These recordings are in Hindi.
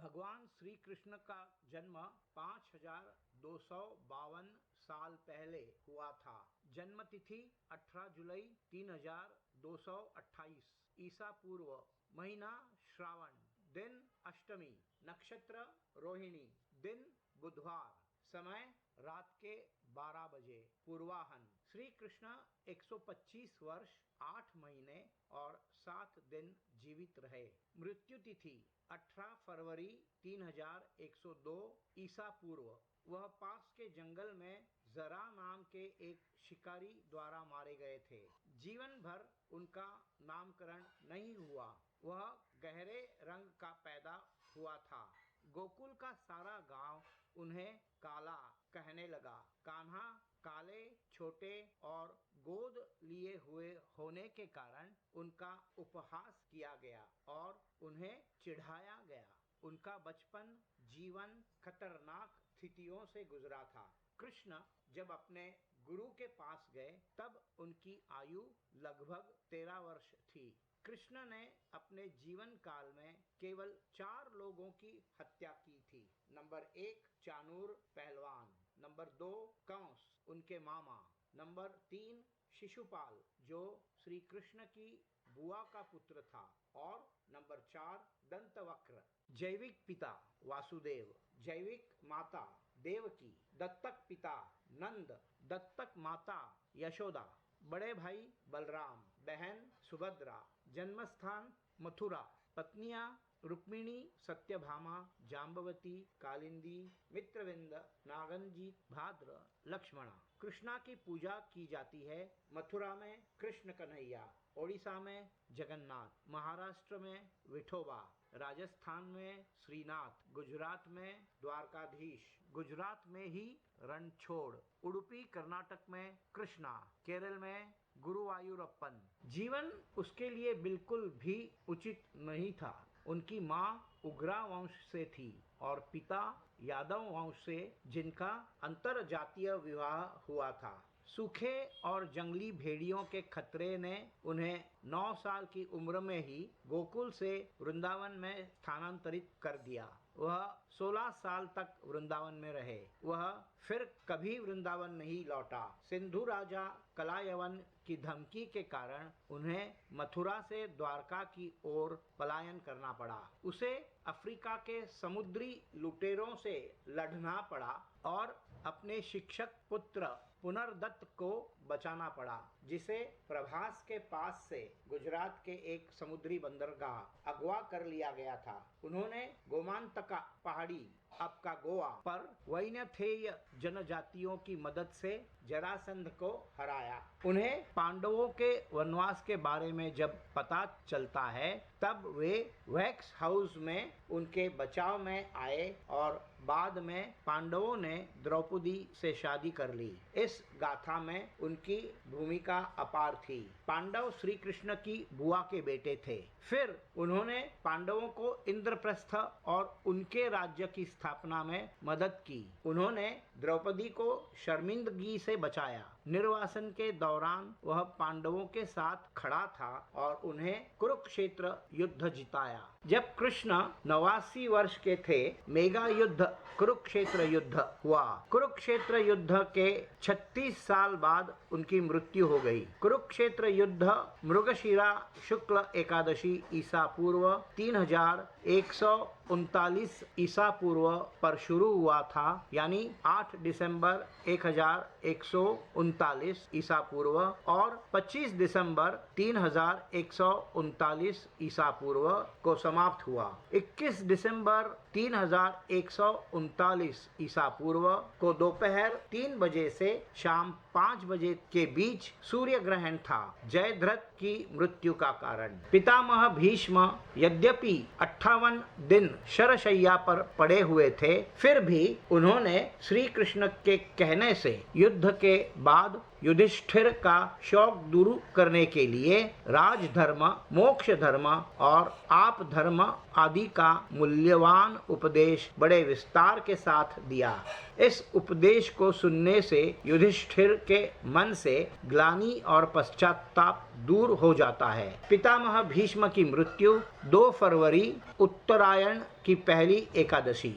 भगवान श्री कृष्ण का जन्म 5252 साल पहले हुआ था। जन्म तिथि 18 जुलाई 3228 ईसा पूर्व, महीना श्रावण, दिन अष्टमी, नक्षत्र रोहिणी, दिन बुधवार, समय रात के 12 बजे, पूर्वाहन। श्री कृष्ण 125 वर्ष 8 महीने और 7 दिन जीवित रहे। मृत्यु तिथि 18 फरवरी 3102 ईसा पूर्व। वह पास के जंगल में जरा नाम के एक शिकारी द्वारा मारे गए थे। जीवन भर उनका नामकरण नहीं हुआ। वह गहरे रंग का पैदा हुआ था। गोकुल का सारा गांव उन्हें काला कहने लगा। कान्हा काले, छोटे और गोद लिए हुए होने के कारण उनका उपहास किया गया और उन्हें चिढ़ाया गया। उनका बचपन जीवन खतरनाक स्थितियों से गुजरा था। कृष्ण जब अपने गुरु के पास गए तब उनकी आयु लगभग 13 वर्ष थी। कृष्ण ने अपने जीवन काल में केवल 4 लोगों की हत्या की थी। नंबर 1 चानूर पहलवान, नंबर 2 कंस उनके मामा, नंबर 3 शिशुपाल जो श्री कृष्ण की बुआ का पुत्र था और नंबर 4 दंतवक्र। जैविक पिता वासुदेव, जैविक माता देवकी, दत्तक पिता नंद, दत्तक माता यशोदा, बड़े भाई बलराम, बहन सुभद्रा, जन्मस्थान मथुरा, पत्नियां रुक्मिणी, सत्यभामा, जाम्बवती, कालिंदी, मित्रविंद, नागंजी, भाद्र, लक्ष्मणा। कृष्णा की पूजा की जाती है मथुरा में कृष्ण कन्हैया, ओडिशा में जगन्नाथ, महाराष्ट्र में विठोबा, राजस्थान में श्रीनाथ, गुजरात में द्वारकाधीश, गुजरात में ही रणछोड़, उडुपी कर्नाटक में कृष्णा, केरल में गुरुवायूरप्पन। जीवन उसके लिए बिल्कुल भी उचित नहीं था। उनकी माँ उग्रा वंश से थी और पिता यादव वंश से, जिनका अंतर जातीय विवाह हुआ था। सूखे और जंगली भेड़ियों के खतरे ने उन्हें 9 साल की उम्र में ही गोकुल से वृंदावन में स्थानांतरित कर दिया। वह 16 साल तक वृंदावन में रहे। वह फिर कभी वृंदावन नहीं लौटा। सिंधु राजा कलायवन की धमकी के कारण उन्हें मथुरा से द्वारका की ओर पलायन करना पड़ा। उसे अफ्रीका के समुद्री लुटेरों से लड़ना पड़ा और अपने शिक्षक पुत्र पुनर्दत्त को बचाना पड़ा, जिसे प्रभास के पास से गुजरात के एक समुद्री बंदरगाह अगवा कर लिया गया था। उन्होंने गोमांतका पहाड़ी, अब का गोवा, पर वैनथेय जनजातियों की मदद से जरासंध को हराया। उन्हें पांडवों के वनवास के बारे में जब पता चलता है तब वे वैक्स हाउस में उनके बचाव में आए और बाद में पांडवों ने द्रौपदी से शादी कर ली। इस गाथा में उनकी भूमिका अपार थी। पांडव श्री कृष्ण की बुआ के बेटे थे। फिर उन्होंने पांडवों को इंद्रप्रस्थ और उनके राज्य की स्थापना में मदद की। उन्होंने द्रौपदी को शर्मिंदगी से बचाया। निर्वासन के दौरान वह पांडवों के साथ खड़ा था और उन्हें कुरुक्षेत्र युद्ध जिताया। जब कृष्ण 89 वर्ष के थे, मेगा युद्ध कुरुक्षेत्र युद्ध हुआ। कुरुक्षेत्र युद्ध के 36 साल बाद उनकी मृत्यु हो गई। कुरुक्षेत्र युद्ध मृगशिरा शुक्ल एकादशी ईसा पूर्व 3139 ईसा पूर्व पर शुरू हुआ था, यानी 8 दिसंबर 1139 ईसा पूर्व और 25 दिसंबर 3139 ईसा पूर्व को समाप्त हुआ। 21 दिसंबर 3139 ईसा पूर्व को दोपहर 3 बजे से शाम 5 बजे के बीच सूर्य ग्रहण था, जयद्रथ की मृत्यु का कारण। पितामह भीष्म यद्यपि 58 दिन शरशय्या पर पड़े हुए थे, फिर भी उन्होंने श्री कृष्ण के कहने से युद्ध के बाद युधिष्ठिर का शौक दूर करने के लिए राजधर्म, मोक्ष धर्म और आप धर्म आदि का मूल्यवान उपदेश बड़े विस्तार के साथ दिया। इस उपदेश को सुनने से युधिष्ठिर के मन से ग्लानि और पश्चाताप दूर हो जाता है। पितामह भीष्म की मृत्यु 2 फरवरी उत्तरायण की पहली एकादशी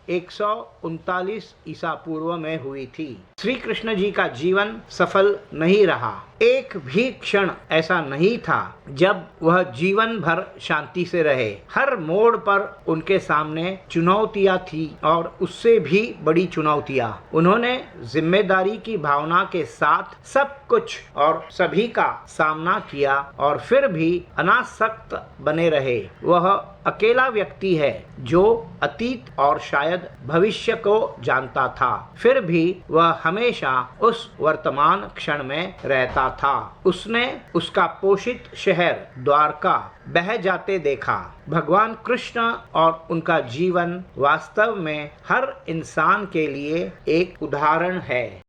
3139 ईसा पूर्व में हुई थी। श्री कृष्ण जी का जीवन सफल नहीं रहा। एक भी क्षण ऐसा नहीं था जब वह जीवन भर शांति से रहे। हर मोड़ पर उनके सामने चुनौतियां थी और उससे भी बड़ी चुनौतियां। उन्होंने जिम्मेदारी की भावना के साथ सब कुछ और सभी का सामना किया और फिर भी अनासक्त बने रहे। वह अकेला व्यक्ति है जो अतीत और शायद भविष्य को जानता था, फिर भी वह हमेशा उस वर्तमान क्षण में रहता था। उसने उसका पोषित शहर द्वारका बह जाते देखा। भगवान कृष्ण और उनका जीवन वास्तव में हर इंसान के लिए एक उदाहरण है।